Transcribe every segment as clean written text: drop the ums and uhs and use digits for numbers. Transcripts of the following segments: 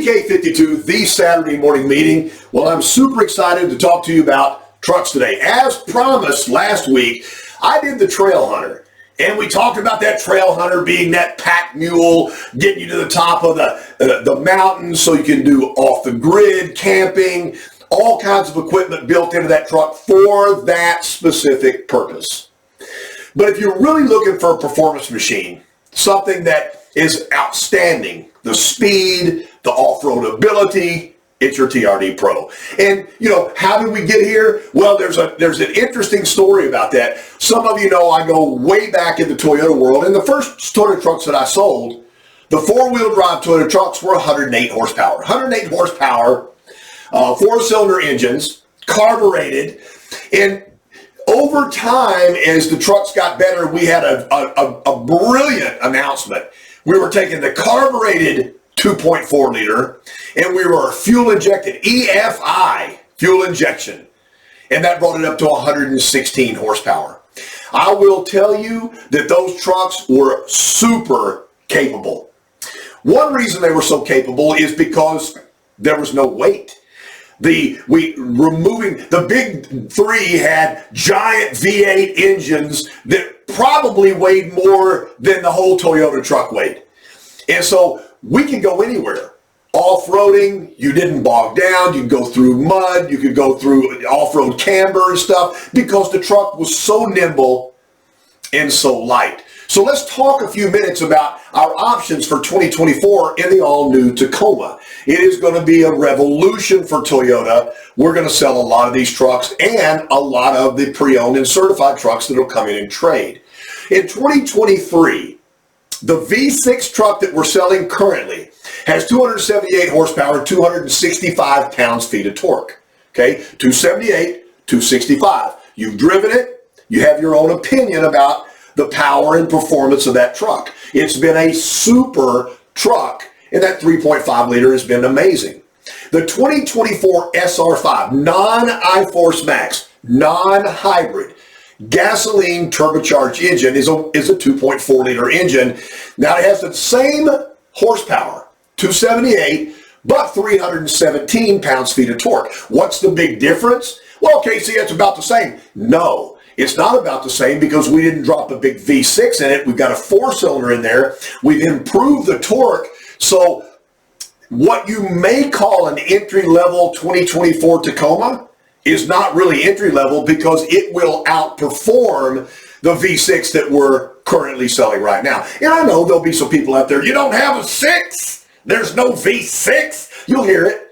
TK52, the Saturday morning meeting. Well, I'm super excited to talk to you about trucks today. As promised last week, I did the Trail Hunter. And we talked about that Trail Hunter being that pack mule, getting you to the top of the mountains so you can do off-the-grid camping, all kinds of equipment built into that truck for that specific purpose. But if you're really looking for a performance machine, something that is outstanding, the speed, the off-road ability, it's your TRD Pro. And, you know, how did we get here? Well, there's an interesting story about that. Some of you know I go way back in the Toyota world, and the first Toyota trucks that I sold, the four-wheel drive Toyota trucks were 108 horsepower. 108 horsepower, four-cylinder engines, carbureted, and over time, as the trucks got better, we had a brilliant announcement. We were taking the carbureted 2.4 liter, and we were fuel injected, EFI, fuel injection. And that brought it up to 116 horsepower. I will tell you that those trucks were super capable. One reason they were so capable is because there was no weight. Removing the big three had giant V8 engines that probably weighed more than the whole Toyota truck weighed. And so we can go anywhere. Off-roading, you didn't bog down, you could go through mud, you could go through off-road camber and stuff because the truck was so nimble and so light. So let's talk a few minutes about our options for 2024 in the all-new Tacoma. It is going to be a revolution for Toyota. We're going to sell a lot of these trucks and a lot of the pre-owned and certified trucks that will come in and trade. In 2023, the V6 truck that we're selling currently has 278 horsepower, 265 pounds-feet of torque. Okay, 278, 265. You've driven it. You have your own opinion about the power and performance of that truck. It's been a super truck, and that 3.5 liter has been amazing. The 2024 SR5, non-I-Force Max, non-hybrid, gasoline turbocharged engine is a 2.4 liter engine. Now it has the same horsepower, 278, but 317 pounds-feet of torque. What's the big difference? Well, Casey, it's about the same. No, it's not about the same because we didn't drop a big V6 in it. We've got a four-cylinder in there. We've improved the torque. So what you may call an entry-level 2024 Tacoma is not really entry-level because it will outperform the V6 that we're currently selling right now. And I know there'll be some people out there, you don't have a 6? There's no V6? You'll hear it.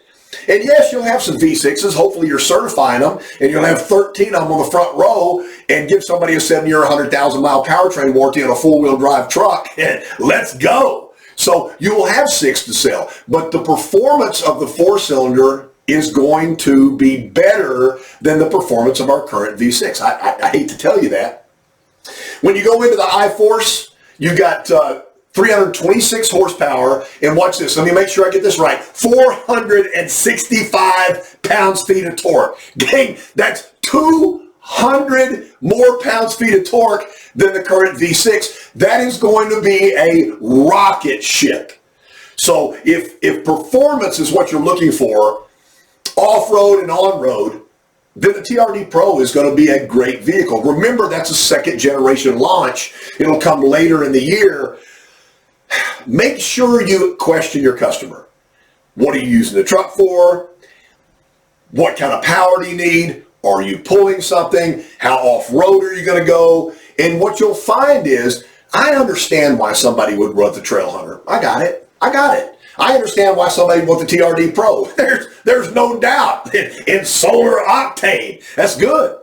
And yes, you'll have some V6s. Hopefully you're certifying them, and you'll have 13 of them on the front row and give somebody a 7-year, 100,000-mile powertrain warranty on a four-wheel drive truck. And let's go. So you will have 6 to sell. But the performance of the four-cylinder is going to be better than the performance of our current V6. I hate to tell you that. When you go into the I-Force, you got 326 horsepower, and watch this, let me make sure I get this right, 465 pounds-feet of torque. Gang, that's 200 more pounds-feet of torque than the current V6. That is going to be a rocket ship. So if performance is what you're looking for, off-road and on-road, then the TRD Pro is going to be a great vehicle. Remember, that's a second-generation launch. It'll come later in the year. Make sure you question your customer. What are you using the truck for? What kind of power do you need? Are you pulling something? How off-road are you going to go? And what you'll find is, I understand why somebody would run the Trail Hunter. I got it. I understand why somebody would want the TRD Pro. There's no doubt in solar octane. That's good.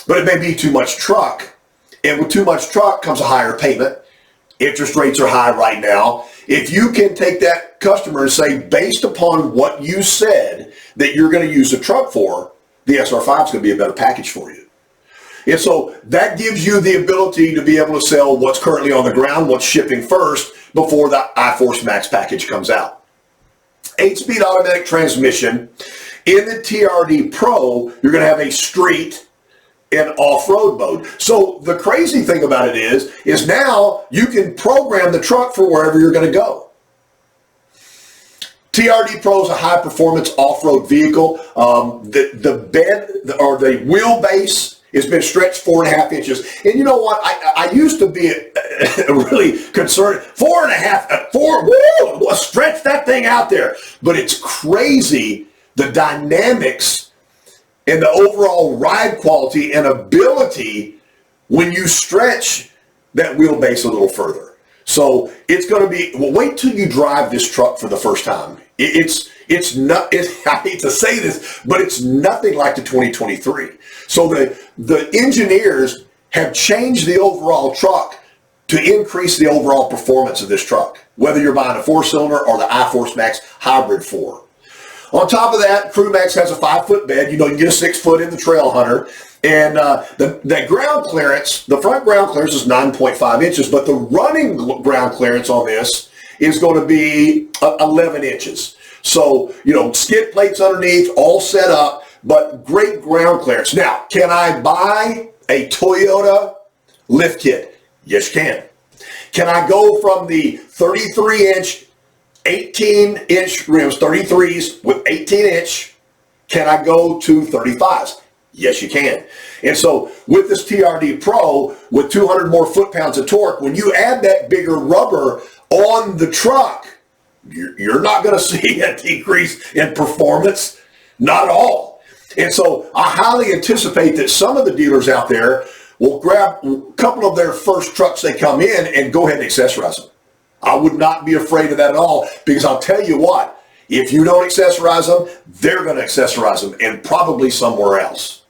But it may be too much truck. And with too much truck comes a higher payment. Interest rates are high right now. If you can take that customer and say, based upon what you said that you're going to use the truck for, the SR5 is going to be a better package for you. And so that gives you the ability to be able to sell what's currently on the ground, what's shipping first, before the I-Force Max package comes out. 8-speed automatic transmission. In the TRD Pro, you're going to have a street and off-road mode. So the crazy thing about it is now you can program the truck for wherever you're going to go. TRD Pro is a high-performance off-road vehicle. The bed or the wheelbase has been stretched 4.5 inches. And you know what? I used to be really concerned. 4.5, woo, stretch that thing out there. But it's crazy, the dynamics and the overall ride quality and ability when you stretch that wheelbase a little further. So it's going to be, well, wait till you drive this truck for the first time. It's not, I hate to say this, but it's nothing like the 2023. So the engineers have changed the overall truck to increase the overall performance of this truck, whether you're buying a 4-cylinder or the iForce Max Hybrid 4. On top of that, Crew Max has a 5-foot bed. You know, you can get a 6-foot in the Trail Hunter. And the ground clearance, the front ground clearance is 9.5 inches, but the running ground clearance on this is going to be 11 inches. So, you know, skid plates underneath, all set up, but great ground clearance. Now, can I buy a Toyota lift kit? Yes, you can. Can I go from the 33-inch, 18-inch rims, 33s with 18-inch, can I go to 35s? Yes, you can. And so with this TRD Pro, with 200 more foot-pounds of torque, when you add that bigger rubber on the truck, you're not going to see a decrease in performance, not at all. And so I highly anticipate that some of the dealers out there will grab a couple of their first trucks they come in and go ahead and accessorize them. I would not be afraid of that at all, because I'll tell you what, if you don't accessorize them, they're going to accessorize them, and probably somewhere else.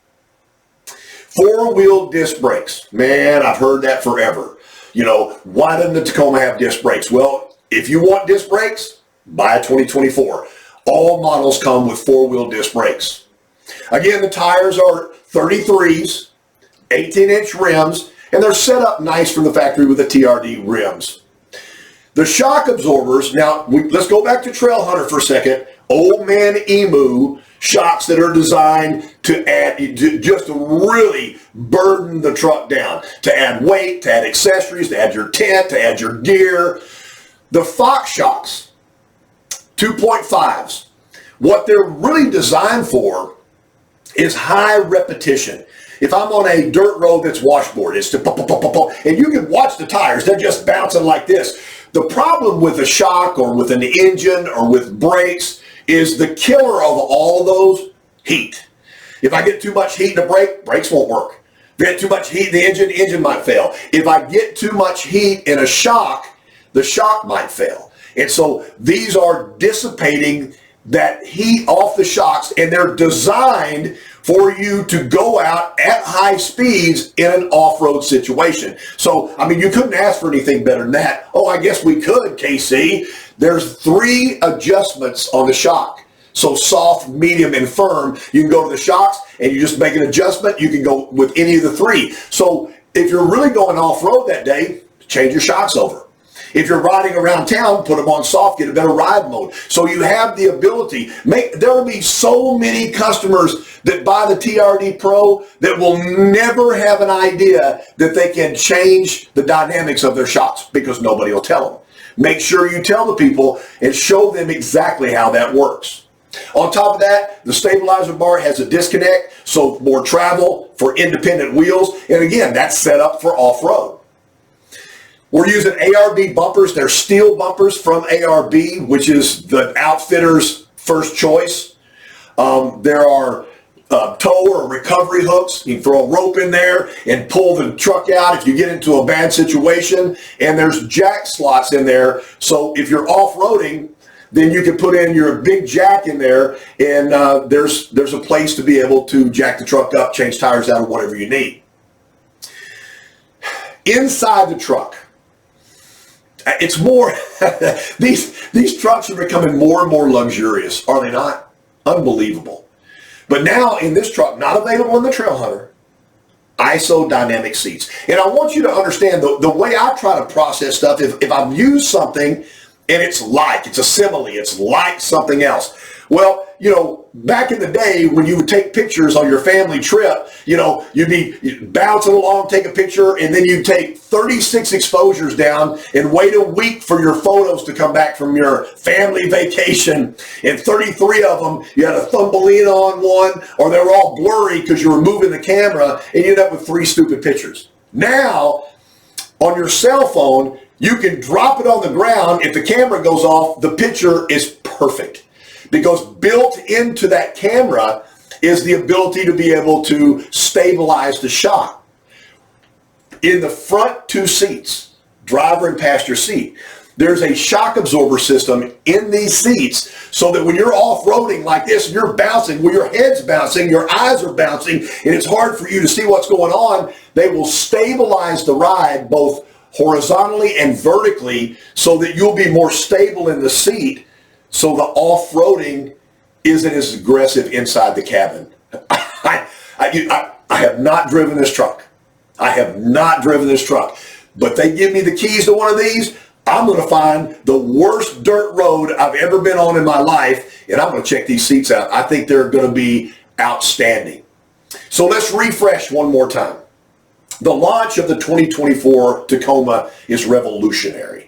4-wheel disc brakes. Man, I've heard that forever. You know, why doesn't the Tacoma have disc brakes? Well, if you want disc brakes, buy a 2024. All models come with 4-wheel disc brakes. Again, the tires are 33s, 18-inch rims, and they're set up nice from the factory with the TRD rims. The shock absorbers, now let's go back to Trail Hunter for a second. Old Man Emu shocks that are designed to add, just to really burden the truck down, to add weight, to add accessories, to add your tent, to add your gear. The Fox shocks, 2.5s, what they're really designed for is high repetition. If I'm on a dirt road that's washboard, it's to pop, pop, pop, pop, pop, and you can watch the tires, they're just bouncing like this. The problem with a shock or with an engine or with brakes is the killer of all those, heat. If I get too much heat in the brake, brakes won't work. If I get too much heat in the engine might fail. If I get too much heat in a shock, the shock might fail. And so these are dissipating that heat off the shocks, and they're designed for you to go out at high speeds in an off-road situation. So, I mean, you couldn't ask for anything better than that. Oh, I guess we could, KC. There's 3 adjustments on the shock. So soft, medium, and firm. You can go to the shocks and you just make an adjustment. You can go with any of the 3. So if you're really going off-road that day, change your shocks over. If you're riding around town, put them on soft, get a better ride mode. So you have the ability. There will be so many customers that buy the TRD Pro that will never have an idea that they can change the dynamics of their shocks, because nobody will tell them. Make sure you tell the people and show them exactly how that works. On top of that, the stabilizer bar has a disconnect, so more travel for independent wheels. And again, that's set up for off-road. We're using ARB bumpers. They're steel bumpers from ARB, which is the outfitter's first choice. There are tow or recovery hooks. You can throw a rope in there and pull the truck out if you get into a bad situation. And there's jack slots in there. So if you're off-roading, then you can put in your big jack in there, and there's a place to be able to jack the truck up, change tires out, or whatever you need. Inside the truck, it's more, these trucks are becoming more and more luxurious, are they not? Unbelievable. But now in this truck, not available in the Trail Hunter, ISO dynamic seats. And I want you to understand the way I try to process stuff, if I've used something And it's a simile, it's like something else. Well, back in the day when you would take pictures on your family trip, you'd be bouncing along, take a picture, and then you'd take 36 exposures down and wait a week for your photos to come back from your family vacation. And 33 of them, you had a Thumbelina on one, or they were all blurry because you were moving the camera, and you ended up with 3 stupid pictures. Now, on your cell phone, you can drop it on the ground. If the camera goes off, the picture is perfect. Because built into that camera is the ability to be able to stabilize the shot. In the front 2 seats, driver and passenger seat, there's a shock absorber system in these seats so that when you're off-roading like this and you're bouncing, well, your head's bouncing, your eyes are bouncing, and it's hard for you to see what's going on, they will stabilize the ride both horizontally and vertically so that you'll be more stable in the seat, so the off-roading isn't as aggressive inside the cabin. I have not driven this truck. I have not driven this truck. But they give me the keys to one of these, I'm going to find the worst dirt road I've ever been on in my life, and I'm going to check these seats out. I think they're going to be outstanding. So let's refresh one more time. The launch of the 2024 Tacoma is revolutionary.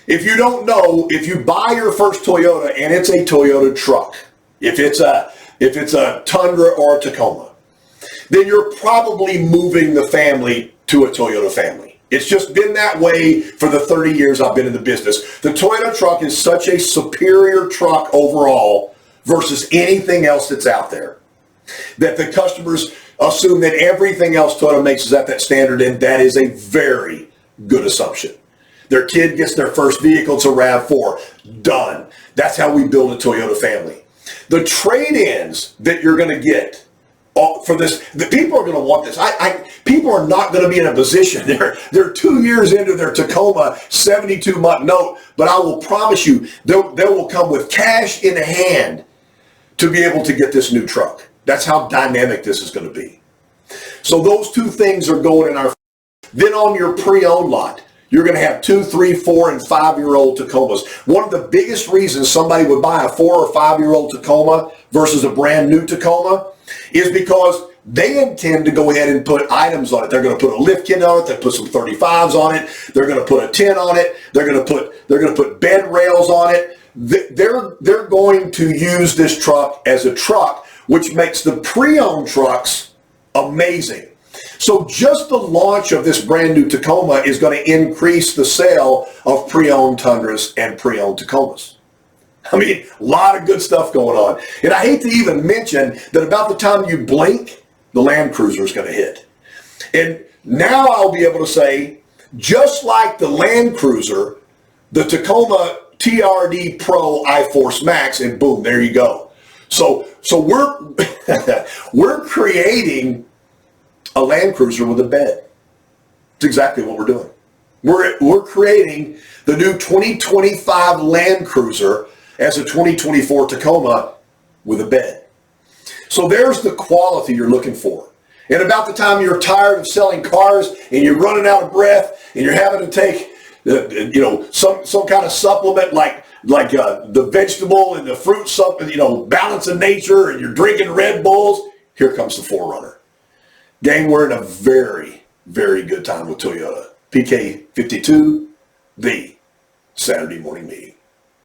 If you don't know, if you buy your first Toyota and it's a Toyota truck, if it's a Tundra or a Tacoma, then you're probably moving the family to a Toyota family. It's just been that way for the 30 years I've been in the business. The Toyota truck is such a superior truck overall versus anything else that's out there that the customers assume that everything else Toyota makes is at that standard, and that is a very good assumption. Their kid gets their first vehicle, it's a RAV4. Done. That's how we build a Toyota family. The trade-ins that you're going to get for this, the people are going to want this. People are not going to be in a position. They're 2 years into their Tacoma 72-month note, but I will promise you, they will come with cash in hand to be able to get this new truck. That's how dynamic this is going to be. So those 2 things are going in our. Then on your pre-owned lot, you're going to have 2, 3, 4, and 5-year-old Tacomas. One of the biggest reasons somebody would buy a 4 or 5-year-old Tacoma versus a brand new Tacoma is because they intend to go ahead and put items on it. They're going to put a lift kit on it. They put some 35s on it. They're going to put a 10 on it. They're going to put bed rails on it. They're going to use this truck as a truck, which makes the pre-owned trucks amazing. So just the launch of this brand new Tacoma is going to increase the sale of pre-owned Tundras and pre-owned Tacomas. I mean, a lot of good stuff going on. And I hate to even mention that about the time you blink, the Land Cruiser is going to hit. And now I'll be able to say, just like the Land Cruiser, the Tacoma TRD PRO iForce Max, and boom, there you go. So we're creating a Land Cruiser with a bed. That's exactly what we're doing. We're creating the new 2025 Land Cruiser as a 2024 Tacoma with a bed. So there's the quality you're looking for. And about the time you're tired of selling cars and you're running out of breath and you're having to take some kind of supplement like the vegetable and the fruit supplement, Balance of Nature, and you're drinking Red Bulls, here comes the 4Runner. Gang, we're in a very, very good time with Toyota. PK52, the Saturday morning meeting.